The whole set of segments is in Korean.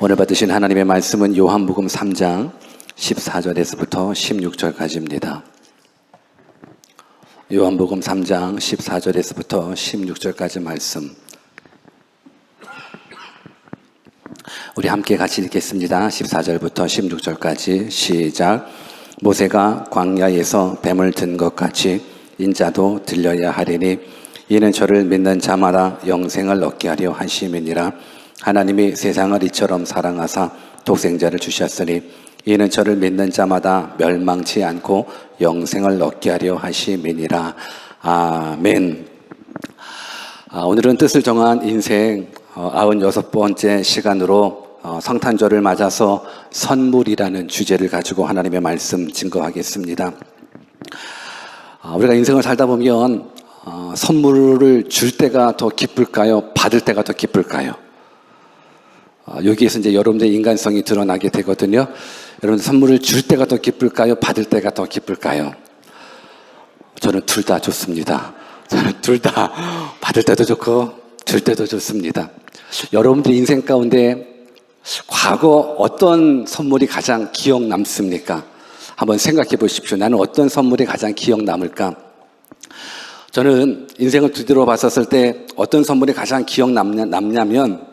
오늘 받으신 하나님의 말씀은 요한복음 3장 14절에서부터 16절까지입니다. 요한복음 3장 14절에서부터 16절까지 말씀 우리 함께 같이 읽겠습니다. 14절부터 16절까지 시작. 모세가 광야에서 뱀을 든 것 같이 인자도 들려야 하리니 이는 저를 믿는 자마다 영생을 얻게 하려 하심이니라. 하나님이 세상을 이처럼 사랑하사 독생자를 주셨으니 이는 저를 믿는 자마다 멸망치 않고 영생을 얻게 하려 하심이니라. 아멘. 오늘은 뜻을 정한 인생 96번째 시간으로 성탄절을 맞아서 선물이라는 주제를 가지고 하나님의 말씀 증거하겠습니다. 우리가 인생을 살다 보면 선물을 줄 때가 더 기쁠까요? 받을 때가 더 기쁠까요? 여기에서 이제 여러분들의 인간성이 드러나게 되거든요. 여러분들 선물을 줄 때가 더 기쁠까요? 받을 때가 더 기쁠까요? 저는 둘 다 좋습니다. 저는 둘 다 받을 때도 좋고 줄 때도 좋습니다. 여러분들 인생 가운데 과거 어떤 선물이 가장 기억 남습니까? 한번 생각해 보십시오. 나는 어떤 선물이 가장 기억 남을까? 저는 인생을 뒤돌아봤었을 때 어떤 선물이 가장 기억 남냐면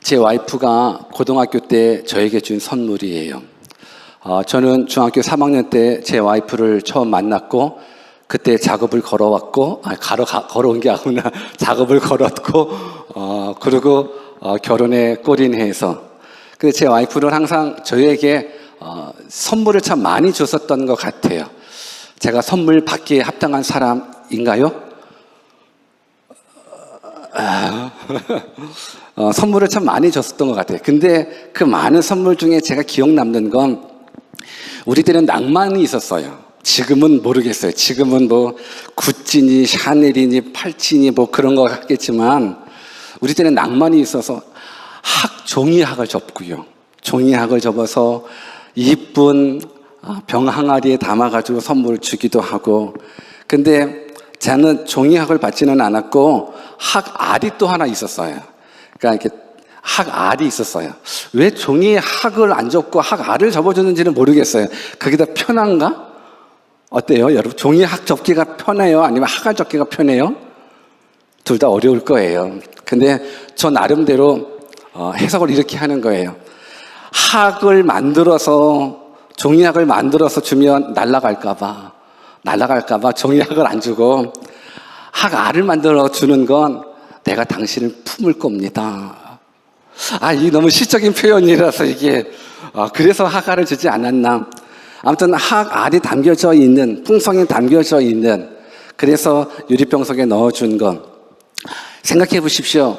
제 와이프가 고등학교 때 저에게 준 선물이에요. 저는 중학교 3학년 때 제 와이프를 처음 만났고 그때 작업을 걸어왔고 걸어온 게 아니라 작업을 걸었고 그리고 결혼에 골인해서 근데 제 와이프는 항상 저에게 선물을 참 많이 줬었던 것 같아요. 제가 선물 받기에 합당한 사람인가요? 선물을 참 많이 줬었던 것 같아요. 근데 그 많은 선물 중에 제가 기억 남는 건 우리 때는 낭만이 있었어요. 지금은 모르겠어요. 지금은 뭐 구찌니 샤넬이니 팔찌니 뭐 그런 거 같겠지만 우리 때는 낭만이 있어서 종이학을 접고요. 종이학을 접어서 이쁜 병 항아리에 담아가지고 선물을 주기도 하고 근데 저는 종이학을 받지는 않았고 학알이 또 하나 있었어요. 그러니까 이렇게 학알이 있었어요. 왜 종이학을 안 접고 학알을 접어주는지는 모르겠어요. 그게 더 편한가? 어때요? 여러분 종이학 접기가 편해요? 아니면 학알 접기가 편해요? 둘 다 어려울 거예요. 근데 저 나름대로 해석을 이렇게 하는 거예요. 학을 만들어서 종이학을 만들어서 주면 날아갈까 봐 종이학을 안 주고 학알을 만들어 주는 건 내가 당신을 품을 겁니다. 이게 너무 시적인 표현이라서 이게 그래서 학알을 주지 않았나. 아무튼 학알이 담겨져 있는 풍성이 담겨져 있는 그래서 유리병 속에 넣어준 건 생각해 보십시오.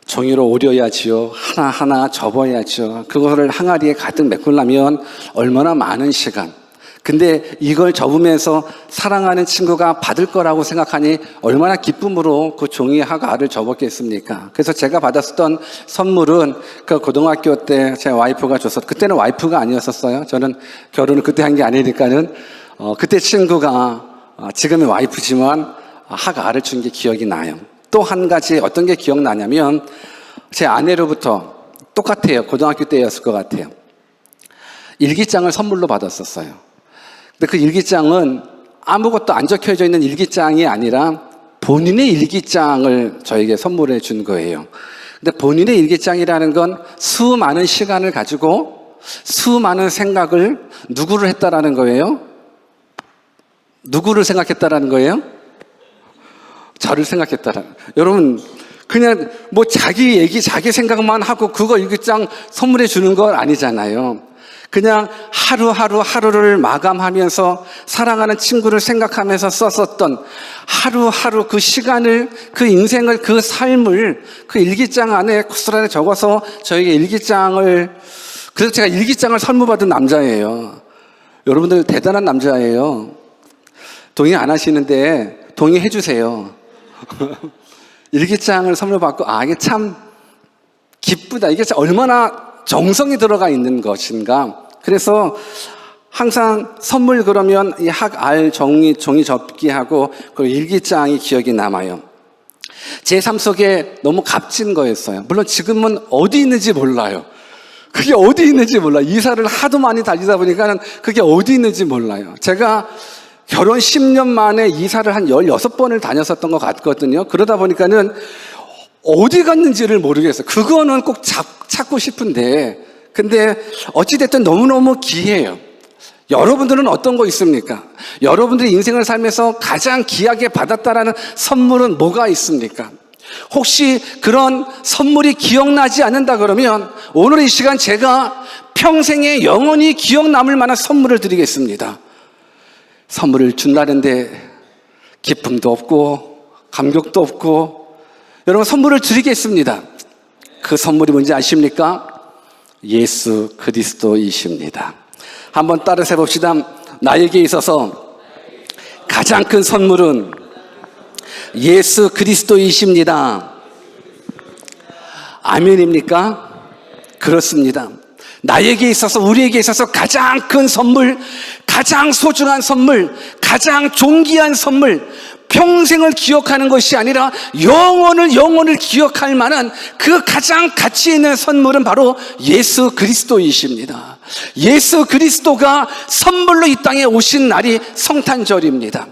종이로 오려야지요. 하나하나 접어야죠. 그거를 항아리에 가득 메꾸려면 얼마나 많은 시간. 근데 이걸 접으면서 사랑하는 친구가 받을 거라고 생각하니 얼마나 기쁨으로 그 종이학 알을 접었겠습니까? 그래서 제가 받았었던 선물은 그 고등학교 때 제 와이프가 줬었, 그때는 와이프가 아니었었어요. 저는 결혼을 그때 한 게 아니니까는, 그때 친구가 지금의 와이프지만 학 알을 준 게 기억이 나요. 또 한 가지 어떤 게 기억나냐면 제 아내로부터 똑같아요. 고등학교 때였을 것 같아요. 일기장을 선물로 받았었어요. 근데 그 일기장은 아무것도 안 적혀져 있는 일기장이 아니라 본인의 일기장을 저에게 선물해 준 거예요. 근데 본인의 일기장이라는 건 수많은 시간을 가지고 수많은 생각을 누구를 했다라는 거예요? 누구를 생각했다라는 거예요? 저를 생각했다라는. 여러분 그냥 뭐 자기 얘기 자기 생각만 하고 그거 일기장 선물해 주는 건 아니잖아요. 그냥 하루를 마감하면서 사랑하는 친구를 생각하면서 썼었던 하루하루 그 시간을, 그 인생을, 그 삶을 그 일기장 안에 고스란히 적어서 저에게 그래서 제가 일기장을 선물받은 남자예요. 여러분들 대단한 남자예요. 동의 안 하시는데 동의해 주세요. 일기장을 선물받고 이게 참 기쁘다. 이게 얼마나 정성이 들어가 있는 것인가. 그래서 항상 선물 그러면 이 학알 종이 접기하고 그리고 일기장이 기억이 남아요. 제 삶 속에 너무 값진 거였어요. 물론 지금은 어디 있는지 몰라요. 그게 어디 있는지 몰라요. 이사를 하도 많이 다니다 보니까 그게 어디 있는지 몰라요. 제가 결혼 10년 만에 이사를 한 16번을 다녔었던 것 같거든요. 그러다 보니까는 어디 갔는지를 모르겠어요. 그거는 꼭 찾고 싶은데, 근데 어찌됐든 너무너무 귀해요. 여러분들은 어떤 거 있습니까? 여러분들이 인생을 살면서 가장 귀하게 받았다라는 선물은 뭐가 있습니까? 혹시 그런 선물이 기억나지 않는다 그러면 오늘 이 시간 제가 평생에 영원히 기억 남을 만한 선물을 드리겠습니다. 선물을 준다는데 기쁨도 없고 감격도 없고, 여러분 선물을 드리겠습니다. 그 선물이 뭔지 아십니까? 예수 그리스도이십니다. 한번 따라서 해봅시다. 나에게 있어서 가장 큰 선물은 예수 그리스도이십니다. 아멘입니까? 그렇습니다. 나에게 있어서, 우리에게 있어서 가장 큰 선물, 가장 소중한 선물, 가장 존귀한 선물, 평생을 기억하는 것이 아니라 영원을 기억할 만한 그 가장 가치 있는 선물은 바로 예수 그리스도이십니다. 예수 그리스도가 선물로 이 땅에 오신 날이 성탄절입니다.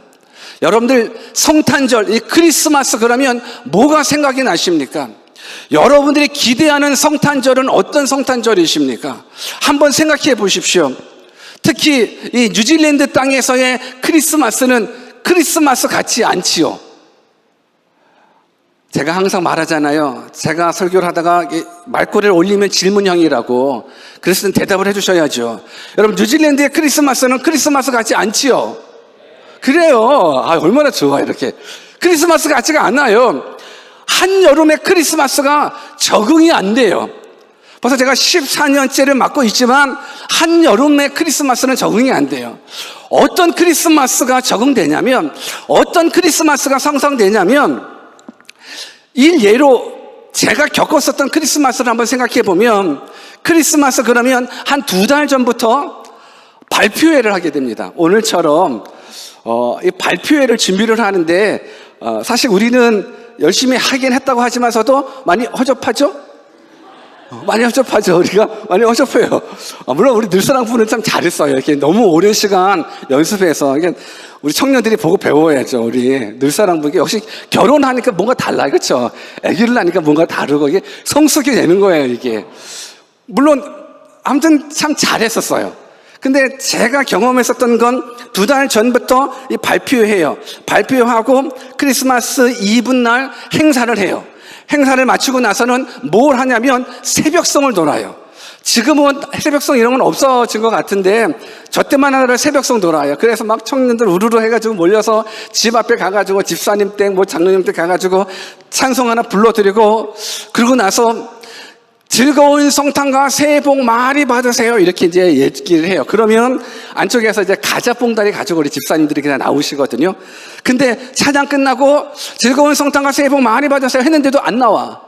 여러분들 성탄절, 이 크리스마스 그러면 뭐가 생각이 나십니까? 여러분들이 기대하는 성탄절은 어떤 성탄절이십니까? 한번 생각해 보십시오. 특히 이 뉴질랜드 땅에서의 크리스마스는 크리스마스 같지 않지요. 제가 항상 말하잖아요. 제가 설교를 하다가 말꼬리를 올리면 질문형이라고. 그래서 대답을 해주셔야죠. 여러분, 뉴질랜드의 크리스마스는 크리스마스 같지 않지요. 그래요. 얼마나 좋아, 이렇게. 크리스마스 같지가 않아요. 한여름의 크리스마스가 적응이 안 돼요. 벌써 제가 14년째를 맡고 있지만 한여름의 크리스마스는 적응이 안 돼요. 어떤 크리스마스가 적응되냐면, 어떤 크리스마스가 상상되냐면, 일예로 제가 겪었었던 크리스마스를 한번 생각해 보면, 크리스마스 그러면 한 2달 전부터 발표회를 하게 됩니다. 오늘처럼 이 발표회를 준비를 하는데, 사실 우리는 열심히 하긴 했다고 하지만서도 많이 허접하죠? 많이 허접하죠. 우리가 많이 허접해요. 물론 우리 늘사랑 분은 참 잘했어요. 이렇게 너무 오랜 시간 연습해서. 우리 청년들이 보고 배워야죠. 우리 늘사랑 분께 역시 결혼하니까 뭔가 달라요. 그렇죠? 아기를 낳으니까 뭔가 다르고 이게 성숙이 되는 거예요. 이게. 물론 아무튼 참 잘했었어요. 근데 제가 경험했었던 건 2달 전부터 이 발표회예요. 발표하고 크리스마스 이브 날 행사를 해요. 행사를 마치고 나서는 뭘 하냐면 새벽송을 놀아요. 지금은 새벽송 이런 건 없어진 것 같은데 저 때만 하더라도 새벽송 놀아요. 그래서 막 청년들 우르르 해가지고 몰려서 집 앞에 가가지고 집사님 댁, 장로님 댁 가가지고 찬송 하나 불러드리고, 그러고 나서 즐거운 성탄과 새해 복 많이 받으세요. 이렇게 이제 얘기를 해요. 그러면 안쪽에서 이제 과자 봉다리 가지고 우리 집사님들이 그냥 나오시거든요. 근데 찬양 끝나고 즐거운 성탄과 새해 복 많이 받으세요 했는데도 안 나와.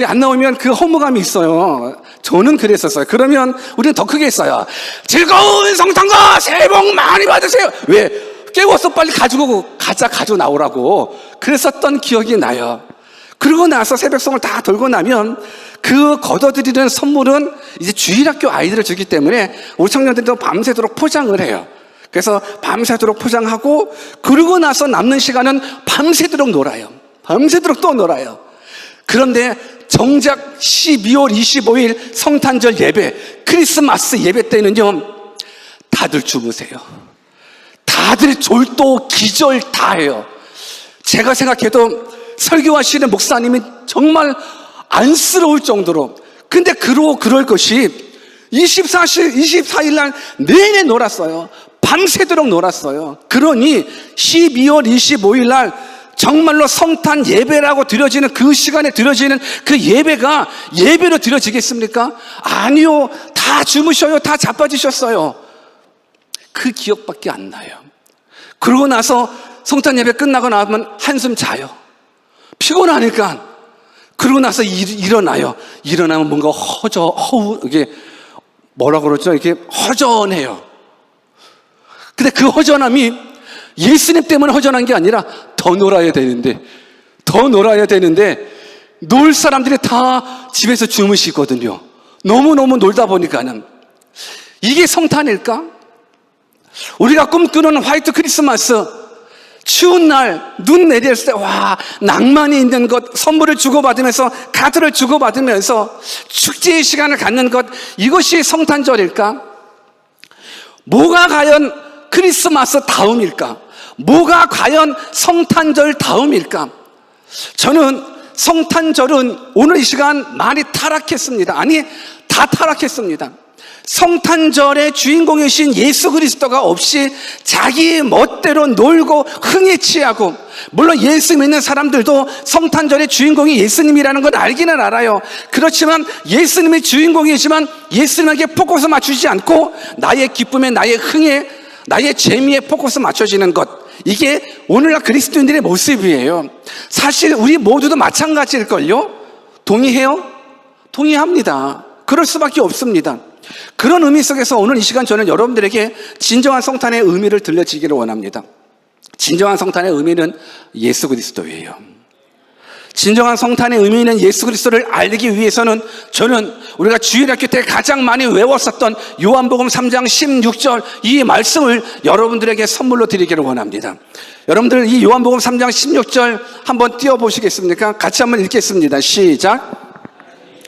안 나오면 그 허무감이 있어요. 저는 그랬었어요. 그러면 우리는 더 크게 했어요. 즐거운 성탄과 새해 복 많이 받으세요. 왜? 깨워서 빨리 가지고 나오라고. 그랬었던 기억이 나요. 그러고 나서 새벽송을 다 돌고 나면 그 걷어들이는 선물은 이제 주일학교 아이들을 주기 때문에 우리 청년들도 밤새도록 포장을 해요. 그래서 밤새도록 포장하고, 그러고 나서 남는 시간은 밤새도록 놀아요. 밤새도록 또 놀아요. 그런데 정작 12월 25일 성탄절 예배, 크리스마스 예배 때는요, 다들 주무세요. 다들 졸도 기절 다 해요. 제가 생각해도 설교하시는 목사님이 정말 안쓰러울 정도로. 근데 그럴 것이 24일 날 내내 놀았어요. 밤새도록 놀았어요. 그러니 12월 25일 날 정말로 성탄 예배라고 드려지는 그 시간에 드려지는 그 예배가 예배로 드려지겠습니까? 아니요. 다 주무셔요. 다 자빠지셨어요. 그 기억밖에 안 나요. 그러고 나서 성탄 예배 끝나고 나면 한숨 자요. 피곤하니까. 그러고 나서 일어나요. 일어나면 뭔가 이게 뭐라 그러죠? 이게 허전해요. 근데 그 허전함이 예수님 때문에 허전한 게 아니라 더 놀아야 되는데 더 놀아야 되는데 놀 사람들이 다 집에서 주무시거든요. 너무너무 놀다 보니까는. 이게 성탄일까? 우리가 꿈꾸는 화이트 크리스마스, 추운 날, 눈 내렸을 때, 와, 낭만이 있는 것, 선물을 주고받으면서, 카드를 주고받으면서, 축제의 시간을 갖는 것, 이것이 성탄절일까? 뭐가 과연 크리스마스 다음일까? 뭐가 과연 성탄절 다음일까? 저는 성탄절은 오늘 이 시간 많이 타락했습니다. 아니, 다 타락했습니다. 성탄절의 주인공이신 예수 그리스도가 없이 자기 멋대로 놀고 흥에 취하고, 물론 예수 믿는 사람들도 성탄절의 주인공이 예수님이라는 걸 알기는 알아요. 그렇지만 예수님이 주인공이지만 예수님에게 포커스 맞추지 않고 나의 기쁨에, 나의 흥에, 나의 재미에 포커스 맞춰지는 것, 이게 오늘날 그리스도인들의 모습이에요. 사실 우리 모두도 마찬가지일걸요? 동의해요? 동의합니다. 그럴 수밖에 없습니다. 그런 의미 속에서 오늘 이 시간 저는 여러분들에게 진정한 성탄의 의미를 들려주기를 원합니다. 진정한 성탄의 의미는 예수 그리스도예요. 진정한 성탄의 의미는 예수 그리스도를 알기 위해서는 저는 우리가 주일학교 때 가장 많이 외웠었던 요한복음 3장 16절 이 말씀을 여러분들에게 선물로 드리기를 원합니다. 여러분들 이 요한복음 3장 16절 한번 띄워보시겠습니까? 같이 한번 읽겠습니다. 시작.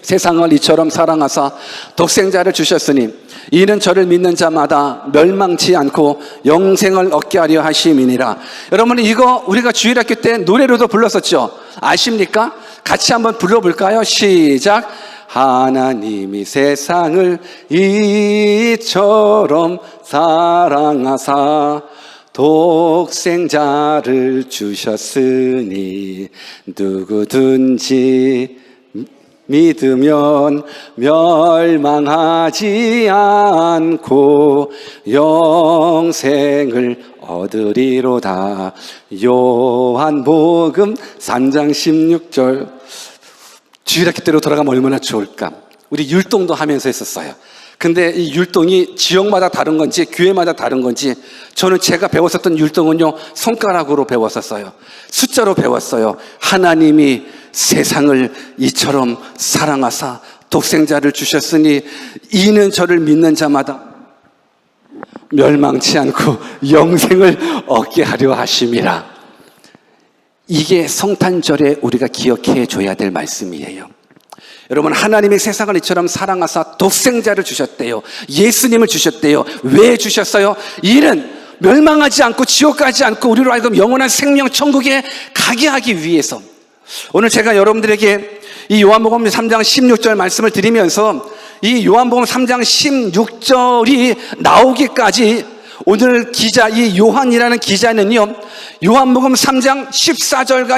세상을 이처럼 사랑하사 독생자를 주셨으니 이는 저를 믿는 자마다 멸망치 않고 영생을 얻게 하려 하심이니라. 여러분, 이거 우리가 주일학교 때 노래로도 불렀었죠? 아십니까? 같이 한번 불러볼까요? 시작. 하나님이 세상을 이처럼 사랑하사 독생자를 주셨으니 누구든지 믿으면 멸망하지 않고 영생을 얻으리로다. 요한복음 3장 16절. 주일학교 때로 돌아가면 얼마나 좋을까? 우리 율동도 하면서 했었어요. 근데 이 율동이 지역마다 다른 건지 교회마다 다른 건지, 저는 제가 배웠었던 율동은요, 손가락으로 배웠었어요. 숫자로 배웠어요. 하나님이 세상을 이처럼 사랑하사 독생자를 주셨으니 이는 저를 믿는 자마다 멸망치 않고 영생을 얻게 하려 하심이라. 이게 성탄절에 우리가 기억해 줘야 될 말씀이에요. 여러분, 하나님이 세상을 이처럼 사랑하사 독생자를 주셨대요. 예수님을 주셨대요. 왜 주셨어요? 이는 멸망하지 않고 지옥 가지 않고 우리로 하여금 영원한 생명 천국에 가게 하기 위해서. 오늘 제가 여러분들에게 이 요한복음 3장 16절 말씀을 드리면서 이 요한복음 3장 16절이 나오기까지 오늘 기자, 이 요한이라는 기자는요, 요한복음 3장 14절과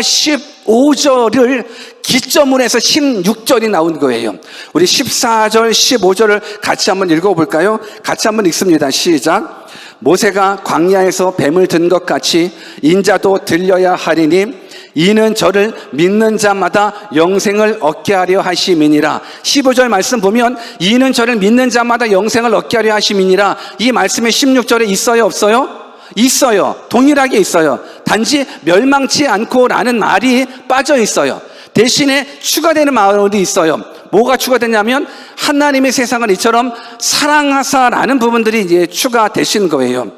15절을 기점으로 해서 16절이 나온 거예요. 우리 14절, 15절을 같이 한번 읽어볼까요? 같이 한번 읽습니다. 시작. 모세가 광야에서 뱀을 든 것 같이 인자도 들려야 하리니 이는 저를 믿는 자마다 영생을 얻게 하려 하심이니라. 15절 말씀 보면 이는 저를 믿는 자마다 영생을 얻게 하려 하심이니라. 이 말씀이 16절에 있어요, 없어요? 있어요. 동일하게 있어요. 단지 멸망치 않고 라는 말이 빠져 있어요. 대신에 추가되는 말이 있어요. 뭐가 추가되냐면 하나님의 세상을 이처럼 사랑하사라는 부분들이 이제 추가되신 거예요.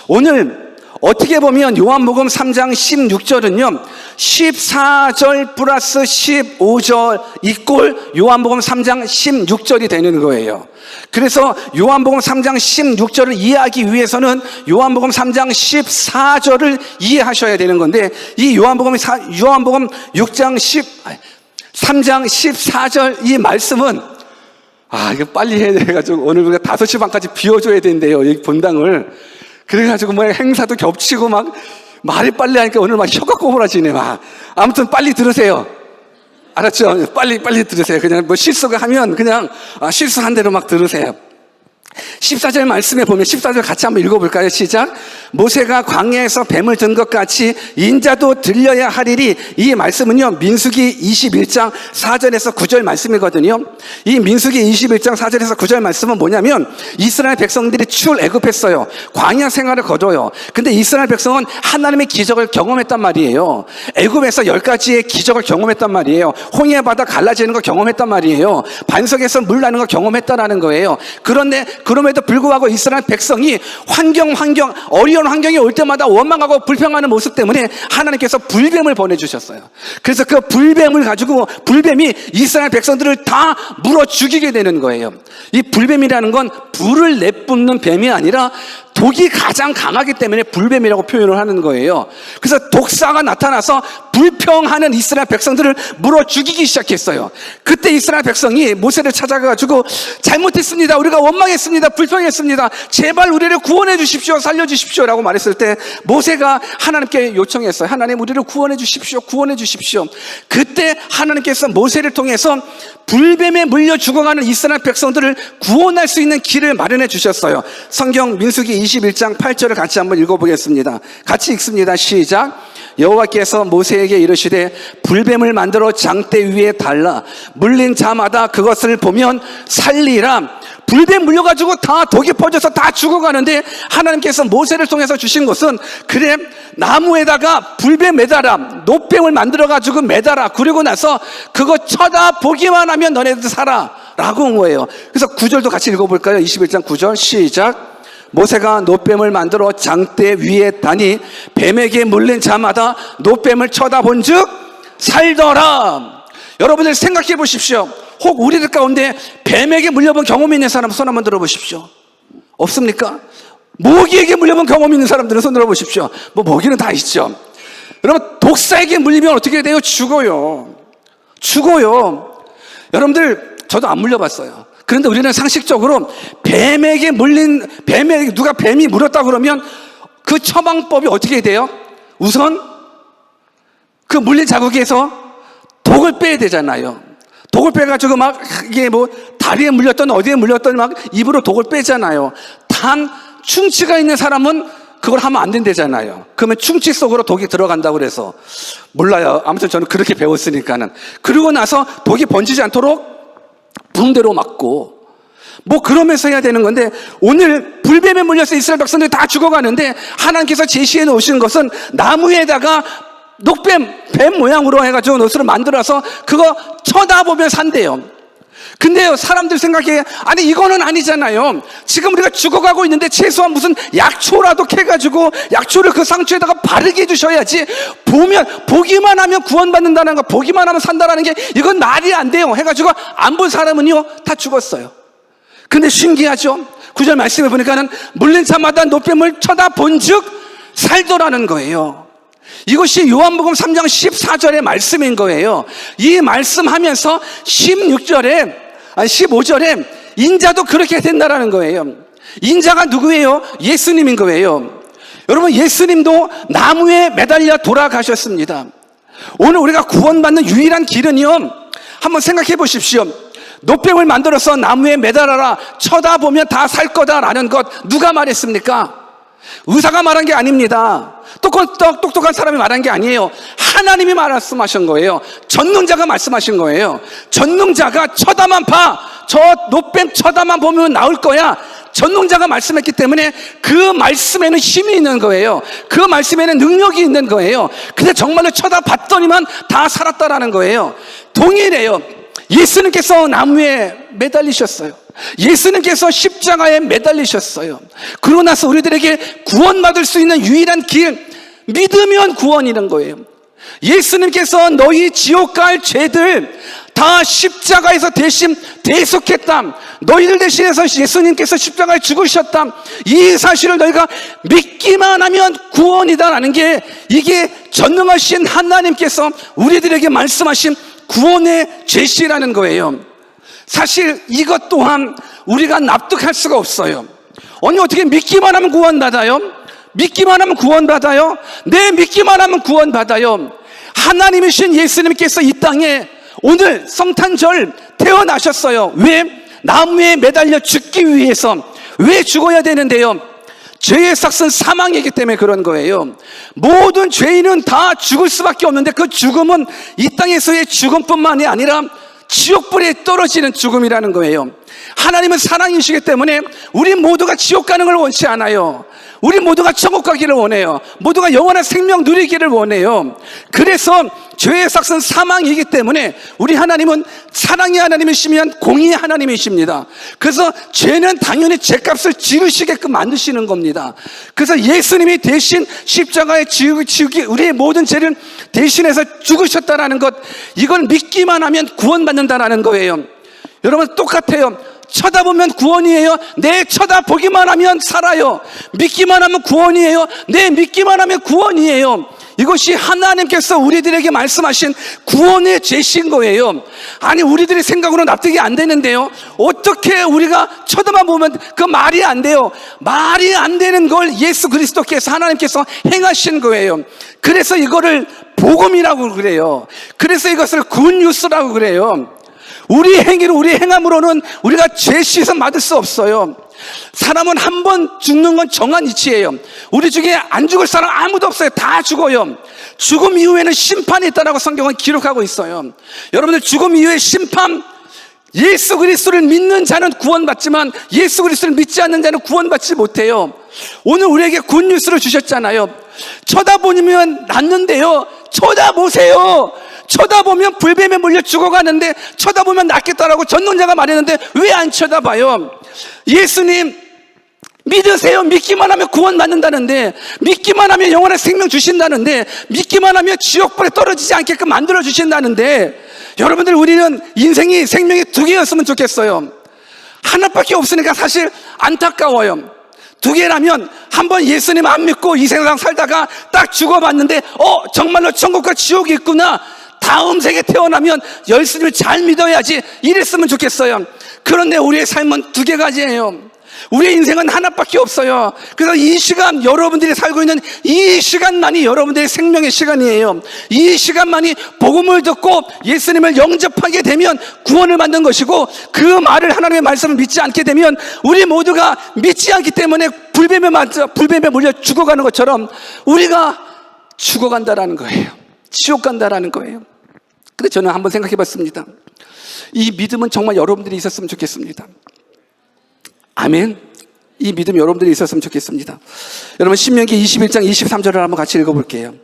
오늘 어떻게 보면 요한복음 3장 16절은요 14절 플러스 15절 이꼴 요한복음 3장 16절이 되는 거예요. 그래서 요한복음 3장 16절을 이해하기 위해서는 요한복음 3장 14절을 이해하셔야 되는 건데, 이 요한복음 6장 3장 14절 이 말씀은 이거 빨리 해야 돼가지고 오늘 우리가 5시 반까지 비워줘야 된대요, 이 본당을. 그래가지고 뭐 행사도 겹치고 막 말이 빨리 하니까 오늘 막 혀가 꼬부라지네 막. 아무튼 빨리 들으세요. 알았죠? 빨리 들으세요. 그냥 뭐 실수가 하면 그냥 실수한 대로 막 들으세요. 14절 말씀에 보면 14절 같이 한번 읽어볼까요? 시작. 모세가 광야에서 뱀을 든 것 같이 인자도 들려야 하리리. 이 말씀은요, 민수기 21장 4절에서 9절 말씀이거든요. 이 민수기 21장 4절에서 9절 말씀은 뭐냐면, 이스라엘 백성들이 출애굽했어요. 광야 생활을 거둬요. 근데 이스라엘 백성은 하나님의 기적을 경험했단 말이에요. 애굽에서 10가지의 기적을 경험했단 말이에요. 홍해 바다 갈라지는 거 경험했단 말이에요. 반석에서 물 나는 거 경험했다라는 거예요. 그런데 그럼에도 불구하고 이스라엘 백성이 어려운 환경이 올 때마다 원망하고 불평하는 모습 때문에 하나님께서 불뱀을 보내주셨어요. 그래서 그 불뱀을 가지고 불뱀이 이스라엘 백성들을 다 물어 죽이게 되는 거예요. 이 불뱀이라는 건 불을 내뿜는 뱀이 아니라 독이 가장 강하기 때문에 불뱀이라고 표현을 하는 거예요. 그래서 독사가 나타나서 불평하는 이스라엘 백성들을 물어 죽이기 시작했어요. 그때 이스라엘 백성이 모세를 찾아가가지고 잘못했습니다. 우리가 원망했습니다. 불평했습니다. 제발 우리를 구원해 주십시오. 살려주십시오. 라고 말했을 때 모세가 하나님께 요청했어요. 하나님, 우리를 구원해 주십시오. 구원해 주십시오. 그때 하나님께서 모세를 통해서 불뱀에 물려 죽어가는 이스라엘 백성들을 구원할 수 있는 길을 마련해 주셨어요. 성경 민수기 21장 8절을 같이 한번 읽어보겠습니다. 같이 읽습니다. 시작. 여호와께서 모세에게 이르시되 불뱀을 만들어 장대 위에 달라 물린 자마다 그것을 보면 살리라. 불뱀 물려가지고 다 독이 퍼져서 다 죽어가는데 하나님께서 모세를 통해서 주신 것은, 그래, 나무에다가 불뱀 매달아, 노뱀을 만들어가지고 매달아. 그리고 나서 그거 쳐다보기만 하면 너네들 살아 라고 한 거예요. 그래서 9절도 같이 읽어볼까요? 21장 9절 시작. 모세가 노뱀을 만들어 장대 위에 다니 뱀에게 물린 자마다 노뱀을 쳐다본 즉 살더라. 여러분들 생각해 보십시오. 혹 우리들 가운데 뱀에게 물려본 경험이 있는 사람 손 한번 들어보십시오. 없습니까? 모기에게 물려본 경험이 있는 사람들은 손 들어보십시오. 뭐 모기는 다 있죠. 여러분, 독사에게 물리면 어떻게 돼요? 죽어요. 여러분들, 저도 안 물려봤어요. 그런데 우리는 상식적으로 뱀에게 누가 뱀이 물었다 그러면 그 처방법이 어떻게 돼요? 우선 그 물린 자국에서 독을 빼야 되잖아요. 독을 빼가지고 막 이게 뭐 다리에 물렸던 어디에 물렸던 막 입으로 독을 빼잖아요. 단 충치가 있는 사람은 그걸 하면 안 된대잖아요. 그러면 충치 속으로 독이 들어간다고 그래서 몰라요. 아무튼 저는 그렇게 배웠으니까는. 그러고 나서 독이 번지지 않도록 붕대로 막고 뭐 그러면서 해야 되는 건데, 오늘 불뱀에 물려서 이스라엘 백성들이 다 죽어가는데 하나님께서 제시해 놓으신 것은 나무에다가 뱀 모양으로 해가지고 노스를 만들어서 그거 쳐다보면 산대요. 근데요, 사람들 생각에, 아니 이거는 아니잖아요. 지금 우리가 죽어가고 있는데 최소한 무슨 약초라도 캐가지고 약초를 그 상처에다가 바르게 해주셔야지, 보기만 하면 구원받는다는 거, 보기만 하면 산다라는 게 이건 말이 안 돼요 해가지고 안 본 사람은요 다 죽었어요. 근데 신기하죠? 9절 말씀해 보니까는 물린 자마다 노뱀을 쳐다본 즉 살더라는 거예요. 이것이 요한복음 3장 14절의 말씀인 거예요. 이 말씀하면서 15절에 인자도 그렇게 된다라는 거예요. 인자가 누구예요? 예수님인 거예요. 여러분, 예수님도 나무에 매달려 돌아가셨습니다. 오늘 우리가 구원받는 유일한 길은요, 한번 생각해 보십시오. 노뱀을 만들어서 나무에 매달아라, 쳐다보면 다 살 거다라는 것 누가 말했습니까? 의사가 말한 게 아닙니다. 똑똑한 사람이 말한 게 아니에요. 하나님이 말씀하신 거예요. 전능자가 말씀하신 거예요. 전능자가 쳐다만 봐, 저 노뱀 쳐다만 보면 나올 거야, 전능자가 말씀했기 때문에 그 말씀에는 힘이 있는 거예요. 그 말씀에는 능력이 있는 거예요. 근데 정말로 쳐다봤더니만 다 살았다라는 거예요. 동일해요. 예수님께서 나무에 매달리셨어요. 예수님께서 십자가에 매달리셨어요. 그러고 나서 우리들에게 구원받을 수 있는 유일한 길, 믿으면 구원이라는 거예요. 예수님께서 너희 지옥 갈 죄들 다 십자가에서 대신 대속했다, 너희들 대신해서 예수님께서 십자가에 죽으셨다, 이 사실을 너희가 믿기만 하면 구원이다라는 게, 이게 전능하신 하나님께서 우리들에게 말씀하신 구원의 제시라는 거예요. 사실 이것 또한 우리가 납득할 수가 없어요. 아니 어떻게 믿기만 하면 구원받아요? 믿기만 하면 구원받아요? 네, 믿기만 하면 구원받아요. 하나님이신 예수님께서 이 땅에 오늘 성탄절 태어나셨어요. 왜? 나무에 매달려 죽기 위해서. 왜 죽어야 되는데요? 죄의 삭은 사망이기 때문에 그런 거예요. 모든 죄인은 다 죽을 수밖에 없는데 그 죽음은 이 땅에서의 죽음뿐만이 아니라 지옥불에 떨어지는 죽음이라는 거예요. 하나님은 사랑이시기 때문에 우리 모두가 지옥 가는 걸 원치 않아요. 우리 모두가 천국 가기를 원해요. 모두가 영원한 생명 누리기를 원해요. 그래서 죄의 삭은 사망이기 때문에 우리 하나님은 사랑의 하나님이시면 공의의 하나님이십니다. 그래서 죄는 당연히 죄값을 지르시게끔 만드시는 겁니다. 그래서 예수님이 대신 십자가에 지우기 우리의 모든 죄를 대신해서 죽으셨다라는 것, 이걸 믿기만 하면 구원받는다라는 거예요. 여러분 똑같아요. 쳐다보면 구원이에요. 내 쳐다보기만 하면 살아요. 믿기만 하면 구원이에요. 내 믿기만 하면 구원이에요. 이것이 하나님께서 우리들에게 말씀하신 구원의 제시인 거예요. 아니 우리들의 생각으로 납득이 안 되는데요, 어떻게 우리가 쳐다만 보면 그 말이 안 돼요. 말이 안 되는 걸 예수 그리스도께서 하나님께서 행하신 거예요. 그래서 이거를 복음이라고 그래요. 그래서 이것을 굿뉴스라고 그래요. 우리 행위로 우리 행함으로는 우리가 죄 씻음 받을 수 없어요. 사람은 한 번 죽는 건 정한 이치예요. 우리 중에 안 죽을 사람 아무도 없어요. 다 죽어요. 죽음 이후에는 심판이 있다라고 성경은 기록하고 있어요. 여러분들 죽음 이후에 심판, 예수 그리스도를 믿는 자는 구원받지만 예수 그리스도를 믿지 않는 자는 구원받지 못해요. 오늘 우리에게 굿뉴스를 주셨잖아요. 쳐다보면 낫는데요, 쳐다보세요. 쳐다보면 불뱀에 물려 죽어가는데 쳐다보면 낫겠다라고 전능자가 말했는데 왜 안 쳐다봐요? 예수님 믿으세요. 믿기만 하면 구원받는다는데, 믿기만 하면 영원한 생명 주신다는데, 믿기만 하면 지옥불에 떨어지지 않게끔 만들어 주신다는데, 여러분들 우리는 인생이 생명이 두 개였으면 좋겠어요. 하나밖에 없으니까 사실 안타까워요. 두 개라면 한번 예수님 안 믿고 이 세상 살다가 딱 죽어봤는데 정말로 천국과 지옥이 있구나, 다음 세계 태어나면 예수님을 잘 믿어야지, 이랬으면 좋겠어요. 그런데 우리의 삶은 두 개 가지예요. 우리의 인생은 하나밖에 없어요. 그래서 이 시간, 여러분들이 살고 있는 이 시간만이 여러분들의 생명의 시간이에요. 이 시간만이 복음을 듣고 예수님을 영접하게 되면 구원을 받는 것이고, 그 말을, 하나님의 말씀을 믿지 않게 되면 우리 모두가 믿지 않기 때문에 불뱀에 물려 죽어가는 것처럼 우리가 죽어간다라는 거예요. 지옥 간다라는 거예요. 근데 저는 한번 생각해 봤습니다. 이 믿음은 정말 여러분들이 있었으면 좋겠습니다. 아멘. 이 믿음 여러분들이 있었으면 좋겠습니다. 여러분 신명기 21장 23절을 한번 같이 읽어볼게요.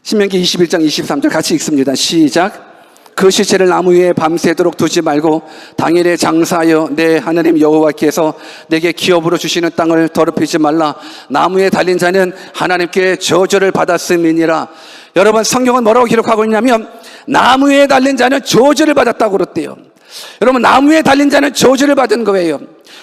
신명기 21장 23절 같이 읽습니다. 시작. 그 시체를 나무 위에 밤새도록 두지 말고 당일에 장사하여 내 하나님 여호와께서 내게 기업으로 주시는 땅을 더럽히지 말라. 나무에 달린 자는 하나님께 저주를 받았음이니라. 여러분 성경은 뭐라고 기록하고 있냐면 나무에 달린 자는 저주를 받았다고 그랬대요. 여러분 나무에 달린 자는 저주를 받은 거예요.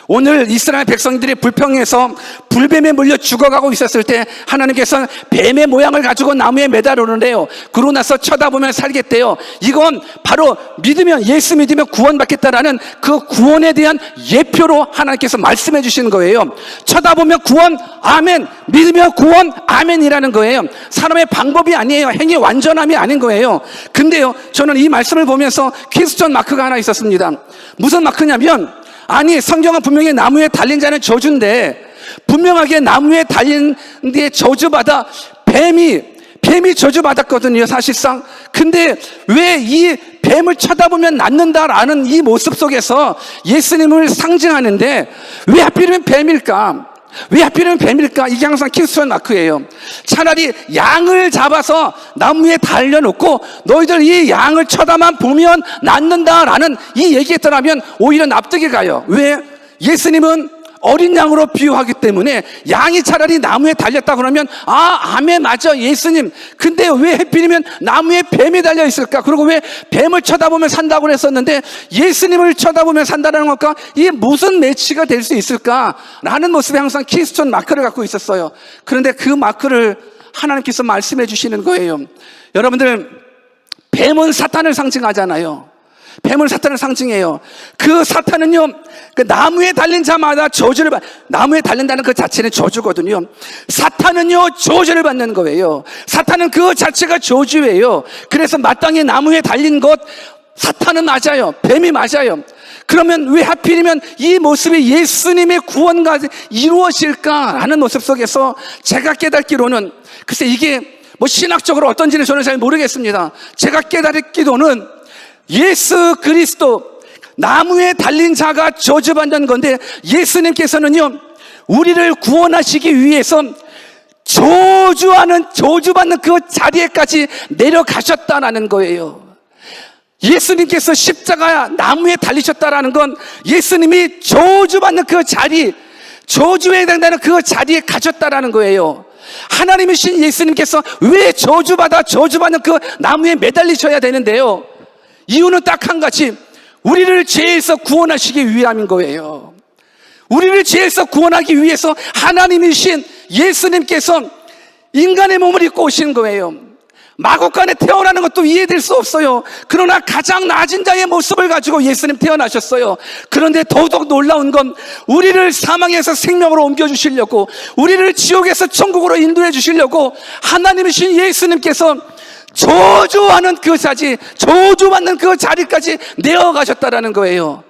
오늘 이스라엘 백성들이 불평해서 불뱀에 물려 죽어가고 있었을 때 하나님께서 뱀의 모양을 가지고 나무에 매달으는데요, 그러고 나서 쳐다보면 살겠대요. 이건 바로 믿으면, 예수 믿으면 구원받겠다라는 그 구원에 대한 예표로 하나님께서 말씀해 주시는 거예요. 쳐다보면 구원, 아멘. 믿으면 구원, 아멘이라는 거예요. 사람의 방법이 아니에요. 행위 완전함이 아닌 거예요. 근데요, 저는 이 말씀을 보면서 퀘스천 마크가 하나 있었습니다. 무슨 마크냐면, 아니 성경은 분명히 나무에 달린 자는 저주인데, 분명하게 나무에 달린 데 저주받아 뱀이 저주받았거든요 사실상. 근데 왜 이 뱀을 쳐다보면 낫는다라는 이 모습 속에서 예수님을 상징하는데 왜 하필이면 뱀일까? 왜 하필이면 뱀일까? 이게 항상 퀘스천 마크예요. 차라리 양을 잡아서 나무에 달려놓고 너희들 이 양을 쳐다만 보면 낫는다라는 이 얘기했더라면 오히려 납득이 가요. 왜? 예수님은 어린 양으로 비유하기 때문에 양이 차라리 나무에 달렸다 그러면 아멘, 맞아 예수님. 근데 왜 하필이면 나무에 뱀이 달려 있을까? 그리고 왜 뱀을 쳐다보면 산다고 했었는데 예수님을 쳐다보면 산다는 것과 이게 무슨 매치가 될 수 있을까라는 모습에 항상 퀘스천 마크를 갖고 있었어요. 그런데 그 마크를 하나님께서 말씀해 주시는 거예요. 여러분들, 뱀은 사탄을 상징하잖아요. 뱀은 사탄을 상징해요. 그 사탄은요, 그 나무에 달린 자마다 저주를 나무에 달린다는 그 자체는 저주거든요. 사탄은요, 저주를 받는 거예요. 사탄은 그 자체가 저주예요. 그래서 마땅히 나무에 달린 것, 사탄은 맞아요. 뱀이 맞아요. 그러면 왜 하필이면 이 모습이 예수님의 구원과 이루어질까라는 모습 속에서 제가 깨닫기로는, 글쎄 이게 뭐 신학적으로 어떤지는 저는 잘 모르겠습니다. 제가 깨닫기로는 예수 그리스도, 나무에 달린 자가 저주받는 건데, 예수님께서는요 우리를 구원하시기 위해서 저주받는 그 자리에까지 내려가셨다라는 거예요. 예수님께서 십자가 나무에 달리셨다라는 건 예수님이 저주받는 그 자리, 저주에 해당되는 그 자리에 가셨다라는 거예요. 하나님이신 예수님께서 왜 저주받는 그 나무에 매달리셔야 되는데요? 이유는 딱 한 가지, 우리를 죄에서 구원하시기 위함인 거예요. 우리를 죄에서 구원하기 위해서 하나님이신 예수님께서 인간의 몸을 입고 오신 거예요. 마구간에 태어나는 것도 이해될 수 없어요. 그러나 가장 낮은 자의 모습을 가지고 예수님 태어나셨어요. 그런데 더더욱 놀라운 건 우리를 사망에서 생명으로 옮겨주시려고, 우리를 지옥에서 천국으로 인도해 주시려고 하나님이신 예수님께서 저주하는 그 자리, 저주받는 그 자리까지 내어가셨다라는 거예요.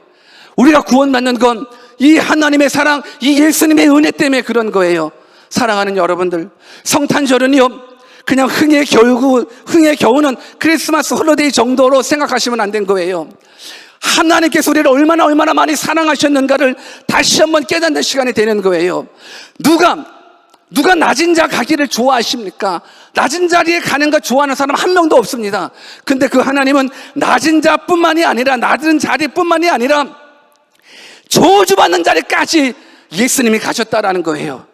우리가 구원받는 건 이 하나님의 사랑, 이 예수님의 은혜 때문에 그런 거예요. 사랑하는 여러분들, 성탄절은요 그냥 흥에 겨우는 크리스마스 홀리데이 정도로 생각하시면 안 된 거예요. 하나님께서 우리를 얼마나 많이 사랑하셨는가를 다시 한번 깨닫는 시간이 되는 거예요. 누가 낮은 자 가기를 좋아하십니까? 낮은 자리에 가는 거 좋아하는 사람 한 명도 없습니다. 근데 그 하나님은 낮은 자뿐만이 아니라, 낮은 자리뿐만이 아니라 저주받는 자리까지 예수님이 가셨다라는 거예요.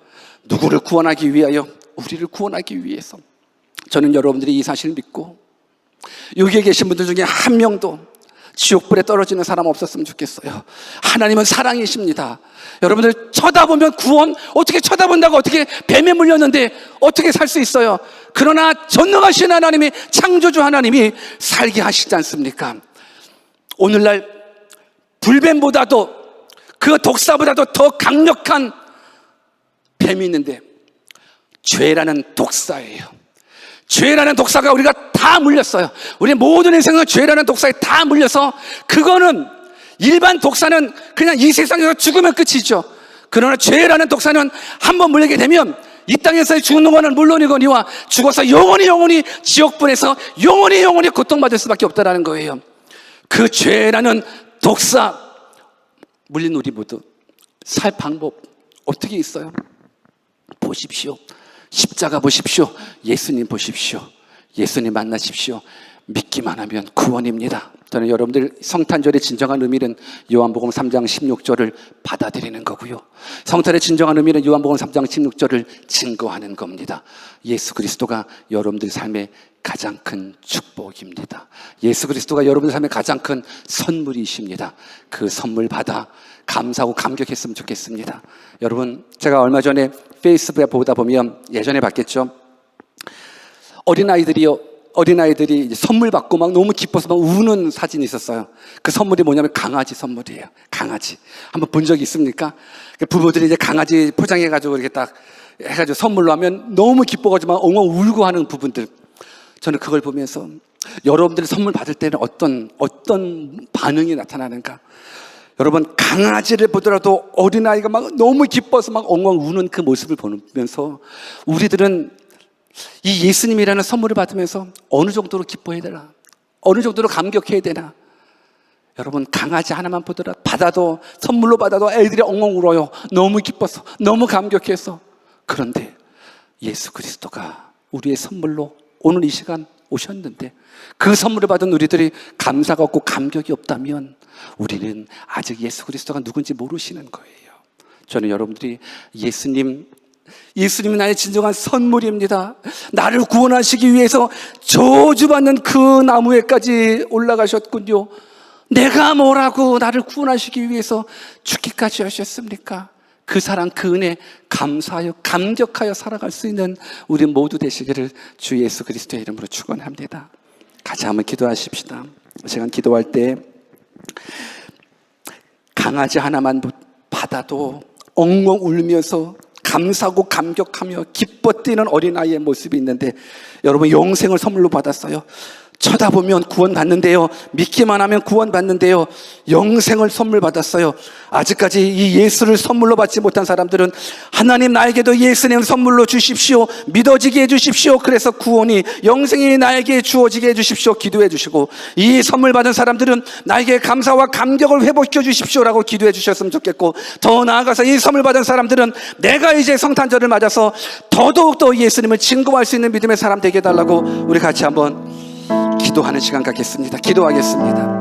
누구를 구원하기 위하여? 우리를 구원하기 위해서. 저는 여러분들이 이 사실을 믿고 여기에 계신 분들 중에 한 명도 지옥불에 떨어지는 사람 없었으면 좋겠어요. 하나님은 사랑이십니다. 여러분들 쳐다보면 구원, 어떻게 쳐다본다고 어떻게 뱀에 물렸는데 어떻게 살 수 있어요? 그러나 전능하신 하나님이, 창조주 하나님이 살게 하시지 않습니까? 오늘날 불뱀보다도, 그 독사보다도 더 강력한 뱀이 있는데 죄라는 독사예요. 죄라는 독사가 우리가 다 물렸어요. 우리 모든 인생은 죄라는 독사에 다 물려서, 그거는 일반 독사는 그냥 이 세상에서 죽으면 끝이죠. 그러나 죄라는 독사는 한번 물리게 되면 이 땅에서의 죽는 것은 물론이거니와 죽어서 영원히 지옥불에서 영원히 고통받을 수밖에 없다는 거예요. 그 죄라는 독사 물린 우리 모두 살 방법 어떻게 있어요? 보십시오. 십자가 보십시오. 예수님 보십시오. 예수님 만나십시오. 믿기만 하면 구원입니다. 저는 여러분들 성탄절의 진정한 의미는 요한복음 3장 16절을 받아들이는 거고요, 성탄의 진정한 의미는 요한복음 3장 16절을 증거하는 겁니다. 예수 그리스도가 여러분들 삶의 가장 큰 축복입니다. 예수 그리스도가 여러분들 삶의 가장 큰 선물이십니다. 그 선물 받아 감사하고 감격했으면 좋겠습니다. 여러분, 제가 얼마 전에 페이스북에 보다 보면, 예전에 봤겠죠, 어린아이들이 선물 받고 막 너무 기뻐서 막 우는 사진이 있었어요. 그 선물이 뭐냐면 강아지 선물이에요. 강아지. 한번 본 적이 있습니까? 부모들이 이제 강아지 포장해가지고 이렇게 딱 해가지고 선물로 하면 너무 기뻐가지고 막 엉엉 울고 하는 부분들. 저는 그걸 보면서 여러분들이 선물 받을 때는 어떤 반응이 나타나는가? 여러분, 강아지를 보더라도 어린아이가 막 너무 기뻐서 막 엉엉 우는 그 모습을 보면서 우리들은 이 예수님이라는 선물을 받으면서 어느 정도로 기뻐해야 되나? 어느 정도로 감격해야 되나? 여러분, 강아지 하나만 받아도 선물로 받아도 애들이 엉엉 울어요. 너무 기뻐서, 너무 감격해서. 그런데 예수 그리스도가 우리의 선물로 오늘 이 시간 오셨는데 그 선물을 받은 우리들이 감사가 없고 감격이 없다면 우리는 아직 예수 그리스도가 누군지 모르시는 거예요. 저는 여러분들이 예수님이 나의 진정한 선물입니다. 나를 구원하시기 위해서 저주받는 그 나무에까지 올라가셨군요. 내가 뭐라고 나를 구원하시기 위해서 죽기까지 하셨습니까? 그 사랑, 그 은혜 감사하여 감격하여 살아갈 수 있는 우리 모두 되시기를 주 예수 그리스도의 이름으로 축원합니다. 같이 한번 기도하십시다. 시간 기도할 때 강아지 하나만 받아도 엉엉 울면서 감사하고 감격하며 기뻐 뛰는 어린아이의 모습이 있는데, 여러분 영생을 선물로 받았어요. 쳐다보면 구원받는데요, 믿기만 하면 구원받는데요, 영생을 선물 받았어요. 아직까지 이 예수를 선물로 받지 못한 사람들은 하나님 나에게도 예수님을 선물로 주십시오, 믿어지게 해주십시오, 그래서 구원이 영생이 나에게 주어지게 해주십시오 기도해 주시고, 이 선물 받은 사람들은 나에게 감사와 감격을 회복시켜 주십시오라고 기도해 주셨으면 좋겠고, 더 나아가서 이 선물 받은 사람들은 내가 이제 성탄절을 맞아서 더더욱더 예수님을 증거할 수 있는 믿음의 사람 되게 해달라고 우리 같이 한번 기도하는 시간 갖겠습니다. 기도하겠습니다.